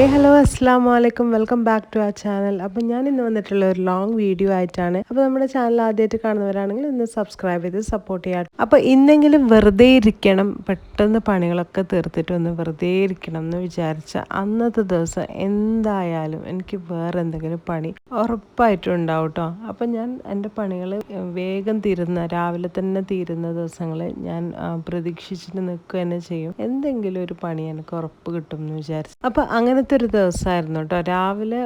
Hello അസ്സാം വലൈക്കും welcome back to our channel. അപ്പോൾ ഞാൻ ഇന്ന് വന്നിട്ടുള്ള ഒരു ലോങ് വീഡിയോ ആയിട്ടാണ്. അപ്പോൾ നമ്മുടെ ചാനൽ ആദ്യമായിട്ട് കാണുന്നവരാണെങ്കിൽ ഒന്ന് സബ്സ്ക്രൈബ് ചെയ്ത് സപ്പോർട്ട് ചെയ്യാം. അപ്പോൾ ഇന്നെങ്കിലും വെറുതെ ഇരിക്കണം, പെട്ടെന്ന് പണികളൊക്കെ തീർത്തിട്ട് ഒന്ന് വെറുതെ ഇരിക്കണം എന്ന് വിചാരിച്ച അന്നത്തെ ദിവസം എന്തായാലും എനിക്ക് വേറെ എന്തെങ്കിലും പണി ഉറപ്പായിട്ടും ഉണ്ടാവും കേട്ടോ. അപ്പം ഞാൻ എൻ്റെ പണികൾ വേഗം രാവിലെ തന്നെ തീരുന്ന ദിവസങ്ങൾ ഞാൻ പ്രതീക്ഷിച്ചിട്ട് നിൽക്കുക തന്നെ ചെയ്യും. എന്തെങ്കിലും ഒരു പണി എനിക്ക് ഉറപ്പ് കിട്ടും എന്ന് വിചാരിച്ചു. അപ്പം അങ്ങനത്തെ ഒരു ദിവസമായിരുന്നു കേട്ടോ. രാവിലെ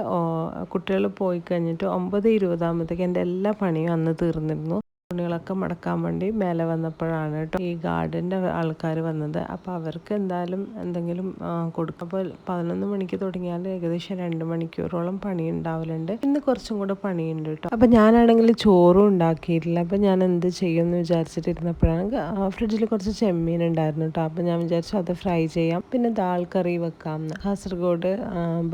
കുട്ടികൾ പോയി കഴിഞ്ഞിട്ട് 9:20 എൻ്റെ എല്ലാ പണിയും അന്ന് തീർന്നിരുന്നു. തുണികളൊക്കെ മടക്കാൻ വേണ്ടി മേലെ വന്നപ്പോഴാണ് കേട്ടോ ഈ ഗാർഡൻ്റെ ആൾക്കാർ വന്നത്. അപ്പോൾ അവർക്ക് എന്തായാലും എന്തെങ്കിലും കൊടുക്കും. അപ്പോൾ 11 മണിക്ക് തുടങ്ങിയാൽ ഏകദേശം 2 മണിക്കൂറോളം പണി ഉണ്ടാവലുണ്ട്. ഇന്ന് കുറച്ചും കൂടെ പണിയുണ്ട് കേട്ടോ. അപ്പോൾ ഞാനാണെങ്കിൽ ചോറും ഉണ്ടാക്കിയിട്ടില്ല. അപ്പോൾ ഞാൻ എന്ത് ചെയ്യുമെന്ന് വിചാരിച്ചിട്ടിരുന്നപ്പോഴാണ് ഫ്രിഡ്ജിൽ കുറച്ച് ചെമ്മീൻ ഉണ്ടായിരുന്നു കേട്ടോ. അപ്പോൾ ഞാൻ വിചാരിച്ചു അത് ഫ്രൈ ചെയ്യാം, പിന്നെ ദാൽ കറി വെക്കാം. കാസർഗോഡ്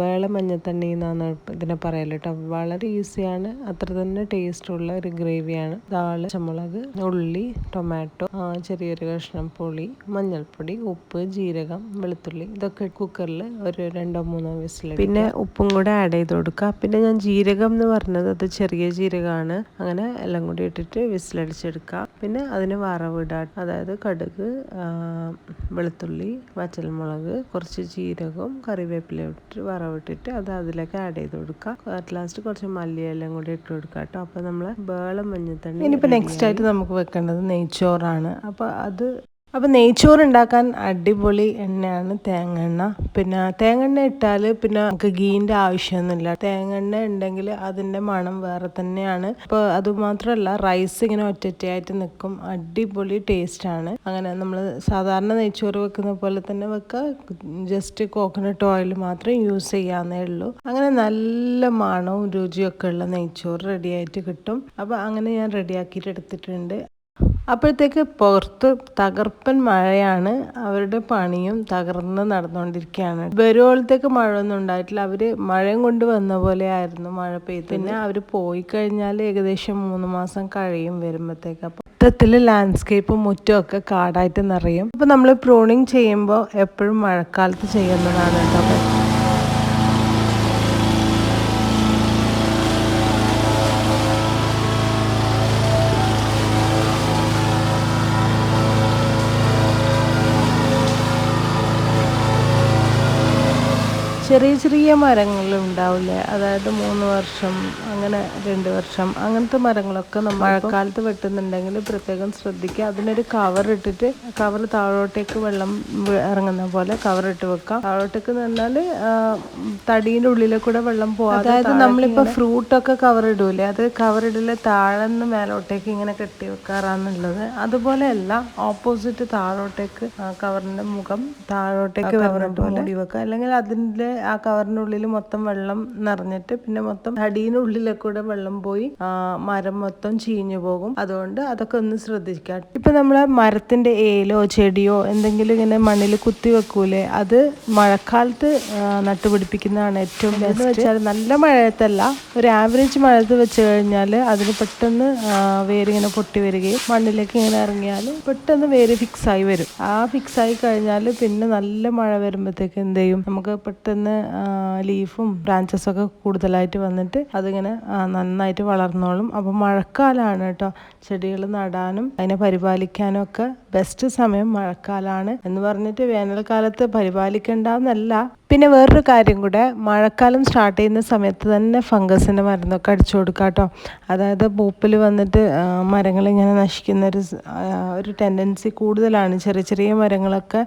വേള മഞ്ഞത്തണ്ണി എന്നാണ് ഇതിനെ പറയല് കേട്ടോ. വളരെ ഈസിയാണ്, അത്ര തന്നെ ടേസ്റ്റുള്ള ഒരു ഗ്രേവിയാണ്. ദാൽ, പച്ചമുളക്, ഉള്ളി, ടൊമാറ്റോ, ചെറിയൊരു കഷ്ണം പുളി, മഞ്ഞൾപ്പൊടി, ഉപ്പ്, ജീരകം, വെളുത്തുള്ളി ഇതൊക്കെ കുക്കറിൽ ഒരു 2-3 വിസിൽ, പിന്നെ ഉപ്പും കൂടെ ആഡ് ചെയ്ത് കൊടുക്കുക. പിന്നെ ഞാൻ ജീരകം എന്ന് പറഞ്ഞത് അത് ചെറിയ ജീരകമാണ്. അങ്ങനെ എല്ലാം കൂടി ഇട്ടിട്ട് വിസിലടിച്ചെടുക്കുക. പിന്നെ അതിന് വറവിടുക, അതായത് കടുക്, വെളുത്തുള്ളി, പച്ചമുളക്, കുറച്ച് ജീരകവും കറിവേപ്പില ഇട്ടിട്ട് വറവിട്ടിട്ട് അത് അതിലേക്ക് ആഡ് ചെയ്ത് കൊടുക്കുക. അറ്റ് ലാസ്റ്റ് കുറച്ച് മല്ലിയെല്ലാം കൂടി ഇട്ട് കൊടുക്കുക കേട്ടോ. അപ്പോൾ നമ്മൾ വേളം മഞ്ഞത്തണ്ണി. ഇനിയിപ്പോൾ നെക്സ്റ്റ് ആയിട്ട് നമുക്ക് വെക്കേണ്ടത് നെയ്ച്ചോറാണ്. അപ്പോൾ നെയ്ച്ചോറ് ഉണ്ടാക്കാൻ അടിപൊളി എണ്ണയാണ് തേങ്ങെണ്ണ. പിന്നെ തേങ്ങെണ്ണ ഇട്ടാൽ പിന്നെ നമുക്ക് ഗീൻ്റെ ആവശ്യമൊന്നുമില്ല. തേങ്ങെണ്ണ ഉണ്ടെങ്കിൽ അതിൻ്റെ മണം വേറെ തന്നെയാണ്. അപ്പോൾ അതുമാത്രമല്ല, റൈസ് ഇങ്ങനെ ഒറ്റയായിട്ട് നിൽക്കും, അടിപൊളി ടേസ്റ്റാണ്. അങ്ങനെ നമ്മൾ സാധാരണ നെയ്ച്ചോറ് വെക്കുന്ന പോലെ തന്നെ വെക്കുക, ജസ്റ്റ് കോക്കനട്ട് ഓയിൽ മാത്രം യൂസ് ചെയ്യാവുന്നേ ഉള്ളൂ. അങ്ങനെ നല്ല മണവും രുചിയൊക്കെ ഉള്ള നെയ്ച്ചോറ് റെഡിയായിട്ട് കിട്ടും. അപ്പോൾ അങ്ങനെ ഞാൻ റെഡിയാക്കിയിട്ട് എടുത്തിട്ടുണ്ട്. അപ്പോഴത്തേക്ക് പുറത്ത് തകർപ്പൻ മഴയാണ്, അവരുടെ പണിയും തകർന്ന് നടന്നുകൊണ്ടിരിക്കുകയാണ്. വരുവോളത്തേക്ക് മഴയൊന്നും ഉണ്ടായിട്ടില്ല. അവർ മഴയും കൊണ്ട് വന്ന പോലെ ആയിരുന്നു മഴ പെയ്ത്. പിന്നെ അവർ പോയി കഴിഞ്ഞാൽ ഏകദേശം 3 മാസം കഴിയും വരുമ്പോഴത്തേക്ക്. അപ്പോൾ മൊത്തത്തിൽ ലാൻഡ്സ്കേപ്പും മുറ്റമൊക്കെ കാടായിട്ട് നിറയും. അപ്പോൾ നമ്മൾ പ്രൂണിങ് ചെയ്യുമ്പോൾ എപ്പോഴും മഴക്കാലത്ത് ചെയ്യുന്നതാണ് കേട്ടോ. ചെറിയ ചെറിയ മരങ്ങൾ ഉണ്ടാവില്ലേ, അതായത് 3 വർഷം അങ്ങനെ 2 വർഷം അങ്ങനത്തെ മരങ്ങളൊക്കെ നമ്മൾ മഴക്കാലത്ത് വെട്ടുന്നുണ്ടെങ്കിൽ പ്രത്യേകം ശ്രദ്ധിക്കുക. അതിനൊരു കവർ ഇട്ടിട്ട്, കവർ താഴോട്ടേക്ക് വെള്ളം ഇറങ്ങുന്ന പോലെ കവർ ഇട്ട് വെക്കാം. താഴോട്ടേക്ക് എന്ന് പറഞ്ഞാൽ തടീൻ്റെ ഉള്ളിലെ കൂടെ വെള്ളം പോകാതെ. അതായത് നമ്മളിപ്പോൾ ഫ്രൂട്ടൊക്കെ കവർ ഇടൂലേ, അത് കവർ ഇടല് താഴെ നിന്ന് മേലോട്ടേക്ക് ഇങ്ങനെ കെട്ടി വെക്കാറാന്നുള്ളത്. അതുപോലെയല്ല, ഓപ്പോസിറ്റ് താഴോട്ടേക്ക് കവറിൻ്റെ മുഖം താഴോട്ടേക്ക് കവറിട്ട് മൂടി വെക്കുക. അല്ലെങ്കിൽ അതിൻ്റെ ആ കവറിൻ്റെ ഉള്ളിൽ മൊത്തം വെള്ളം നിറഞ്ഞിട്ട് പിന്നെ മൊത്തം അടിയിനുള്ളിലെ കൂടെ വെള്ളം പോയി മരം മൊത്തം ചീഞ്ഞു പോകും. അതുകൊണ്ട് അതൊക്കെ ഒന്ന് ശ്രദ്ധിക്കുക. ഇപ്പം നമ്മളെ മരത്തിൻ്റെ ഏലോ ചെടിയോ എന്തെങ്കിലും ഇങ്ങനെ മണ്ണിൽ കുത്തി വെക്കൂലേ, അത് മഴക്കാലത്ത് നട്ടുപിടിപ്പിക്കുന്നതാണ് ഏറ്റവും ബെസ്റ്റ്. വെച്ചാൽ നല്ല മഴയത്തല്ല, ഒരു ആവറേജ് മഴയത്ത് വെച്ച് കഴിഞ്ഞാൽ അതിന് പെട്ടെന്ന് വേരിങ്ങനെ പൊട്ടി വരികയും മണ്ണിലേക്ക് ഇങ്ങനെ ഇറങ്ങിയാൽ പെട്ടെന്ന് വേര് ഫിക്സായി വരും. ആ ഫിക്സായി കഴിഞ്ഞാൽ പിന്നെ നല്ല മഴ വരുമ്പോഴത്തേക്ക് എന്ത് ചെയ്യും, നമുക്ക് പെട്ടെന്ന് ലീഫും ബ്രാഞ്ചസൊക്കെ കൂടുതലായിട്ട് വന്നിട്ട് അതിങ്ങനെ നന്നായിട്ട് വളർന്നോളും. അപ്പോൾ മഴക്കാലമാണ് കേട്ടോ ചെടികൾ നടാനും അതിനെ പരിപാലിക്കാനും ഒക്കെ ബെസ്റ്റ് സമയം മഴക്കാലമാണ്. എന്ന് പറഞ്ഞിട്ട് വേനൽക്കാലത്ത് പരിപാലിക്കേണ്ടെന്നല്ല. പിന്നെ വേറൊരു കാര്യം കൂടെ, മഴക്കാലം സ്റ്റാർട്ട് ചെയ്യുന്ന സമയത്ത് തന്നെ ഫംഗസിൻ്റെ മരുന്നൊക്കെ അടിച്ചു കൊടുക്കുക കേട്ടോ. അതായത് പൂപ്പിൽ വന്നിട്ട് മരങ്ങളിങ്ങനെ നശിക്കുന്ന ഒരു ടെൻഡൻസി കൂടുതലാണ്. ചെറിയ ചെറിയ മരങ്ങളൊക്കെ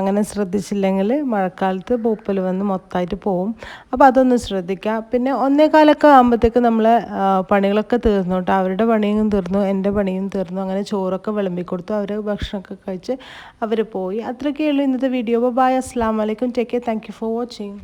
അങ്ങനെ ശ്രദ്ധിച്ചില്ലെങ്കിൽ മഴക്കാലത്ത് പൂപ്പൽ വന്ന് മൊത്തമായിട്ട് പോവും. അപ്പോൾ അതൊന്ന് ശ്രദ്ധിക്കുക. പിന്നെ 1:15 ആകുമ്പോഴത്തേക്ക് നമ്മളെ പണികളൊക്കെ തീർന്നു കേട്ടോ. അവരുടെ പണിയും തീർന്നു, എൻ്റെ പണിയും തീർന്നു. അങ്ങനെ ചോറൊക്കെ വിളമ്പിക്കൊടുത്തു. അവർ ഭക്ഷണമൊക്കെ കഴിച്ച് അവർ പോയി. അത്രയൊക്കെ ഉള്ളൂ ഇന്നത്തെ വീഡിയോ. ബൈ, അസ്സലാമു അലൈക്കും, take care, thank you for watching.